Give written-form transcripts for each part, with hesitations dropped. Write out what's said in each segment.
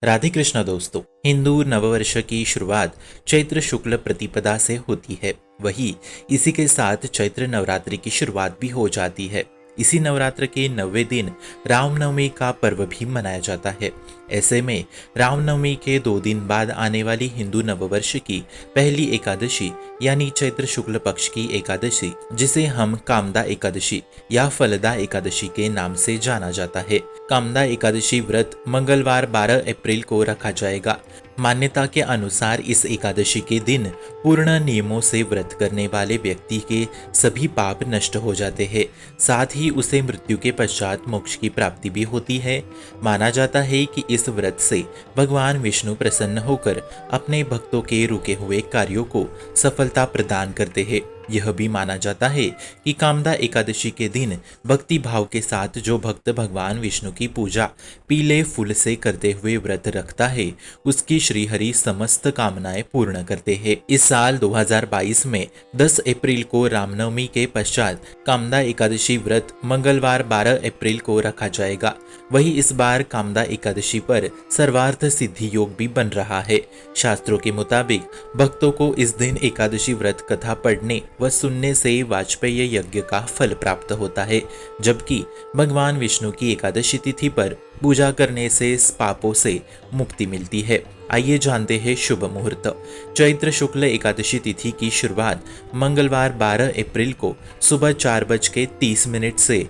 राधे कृष्ण दोस्तों। हिंदू नववर्ष की शुरुआत चैत्र शुक्ल प्रतिपदा से होती है। वही इसी के साथ चैत्र नवरात्रि की शुरुआत भी हो जाती है। इसी नवरात्र के 9वें दिन रामनवमी का पर्व भी मनाया जाता है। ऐसे में रामनवमी के 2 दिन बाद आने वाली हिंदू नववर्ष की पहली एकादशी यानी चैत्र शुक्ल पक्ष की एकादशी, जिसे हम कामदा एकादशी या फलदा एकादशी के नाम से जाना जाता है। कामदा एकादशी व्रत मंगलवार 12 अप्रैल को रखा जाएगा। मान्यता के अनुसार इस एकादशी के दिन पूर्ण नियमों से व्रत करने वाले व्यक्ति के सभी पाप नष्ट हो जाते हैं। साथ ही उसे मृत्यु के पश्चात मोक्ष की प्राप्ति भी होती है। माना जाता है कि इस व्रत से भगवान विष्णु प्रसन्न होकर अपने भक्तों के रुके हुए कार्यों को सफलता प्रदान करते हैं। यह भी माना जाता है कि कामदा एकादशी के दिन भक्ति भाव के साथ जो भक्त भगवान विष्णु की पूजा पीले फूल से करते हुए व्रत रखता है, उसकी श्रीहरि समस्त कामनाएं पूर्ण करते हैं। इस साल 2022 में 10 अप्रैल को रामनवमी के पश्चात कामदा एकादशी व्रत मंगलवार 12 अप्रैल को रखा जाएगा। वही इस बार कामदा एकादशी पर सर्वार्थ सिद्धि योग भी बन रहा है। शास्त्रों के मुताबिक भक्तों को इस दिन एकादशी व्रत कथा पढ़ने व सुनने से वाजपेय यज्ञ का फल प्राप्त होता है, जबकि भगवान विष्णु की एकादशी तिथि पर पूजा करने से पापों से मुक्ति मिलती है। आइए जानते हैं शुभ मुहूर्त। चैत्र शुक्ल एकादशी तिथि की शुरुआत मंगलवार 12 अप्रैल को सुबह 4:30 से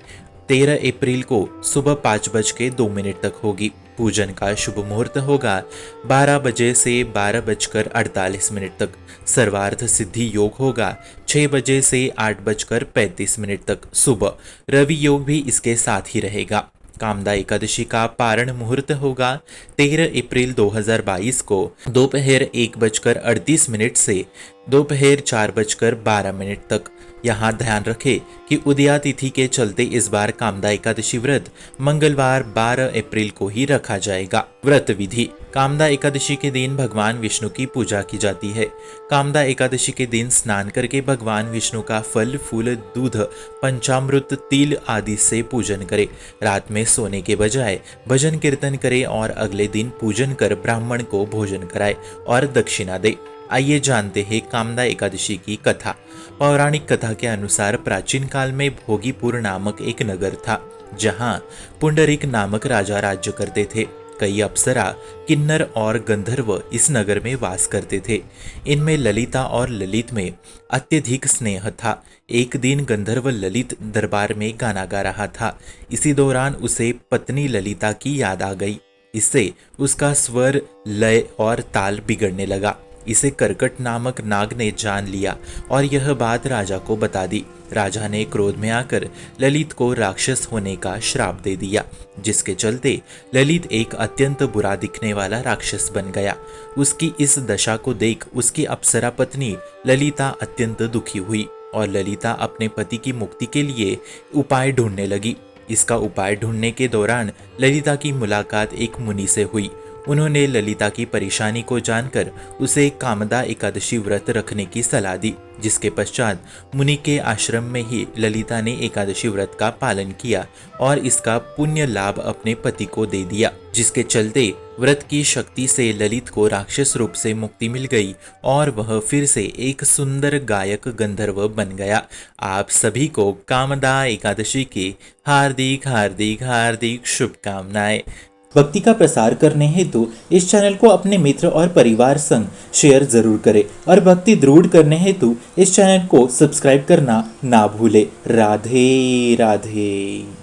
13 अप्रैल को सुबह 5:02 तक होगी। पूजन का शुभ मुहूर्त होगा 12 बजे से 12:48 तक। सर्वार्थ सिद्धि योग होगा 6 बजे से 8:35 तक सुबह। रवि योग भी इसके साथ ही रहेगा। कामदा एकादशी का पारण मुहूर्त होगा 13 अप्रैल 2022 को दोपहर 1:38 से दोपहर 4:12 तक। यहाँ ध्यान रखें कि उदया तिथि के चलते इस बार कामदा एकादशी व्रत मंगलवार 12 अप्रैल को ही रखा जाएगा। व्रत विधि। कामदा एकादशी के दिन भगवान विष्णु की पूजा की जाती है। कामदा एकादशी के दिन स्नान करके भगवान विष्णु का फल फूल दूध पंचामृत तिल आदि से पूजन करें। रात में सोने के बजाय भजन कीर्तन करें और अगले दिन पूजन कर ब्राह्मण को भोजन कराए और दक्षिणा दे। आइए जानते हैं कामदा एकादशी की कथा। पौराणिक कथा के अनुसार प्राचीन काल में भोगीपुर नामक एक नगर था, जहां पुंडरीक नामक राजा राज्य करते थे। कई अप्सरा, किन्नर और गंधर्व इस नगर में वास करते थे। इनमें ललिता और ललित में अत्यधिक स्नेह था। एक दिन गंधर्व ललित दरबार में गाना गा रहा था। इसी दौरान उसे पत्नी ललिता की याद आ गई। इससे उसका स्वर, लय और ताल बिगड़ने लगा। इसे कर्कट नामक नाग ने जान लिया और यह बात राजा को बता दी। राजा ने क्रोध में आकर ललित को राक्षस होने का श्राप दे दिया, जिसके चलते ललित एक अत्यंत बुरा दिखने वाला राक्षस बन गया। उसकी इस दशा को देख उसकी अप्सरा पत्नी ललिता अत्यंत दुखी हुई और ललिता अपने पति की मुक्ति के लिए उपाय ढूंढने लगी। इसका उपाय ढूंढने के दौरान ललिता की मुलाकात एक मुनि से हुई। उन्होंने ललिता की परेशानी को जानकर उसे कामदा एकादशी व्रत रखने की सलाह दी, जिसके पश्चात मुनि के आश्रम में ही ललिता ने एकादशी व्रत का पालन किया और इसका पुण्य लाभ अपने पति को दे दिया, जिसके चलते व्रत की शक्ति से ललित को राक्षस रूप से मुक्ति मिल गई और वह फिर से एक सुंदर गायक गंधर्व बन गया। आप सभी को कामदा एकादशी की हार्दिक हार्दिक हार्दिक शुभकामनाएं। भक्ति का प्रसार करने हेतु इस चैनल को अपने मित्र और परिवार संग शेयर जरूर करें और भक्ति दृढ़ करने हेतु इस चैनल को सब्सक्राइब करना ना भूले। राधे राधे।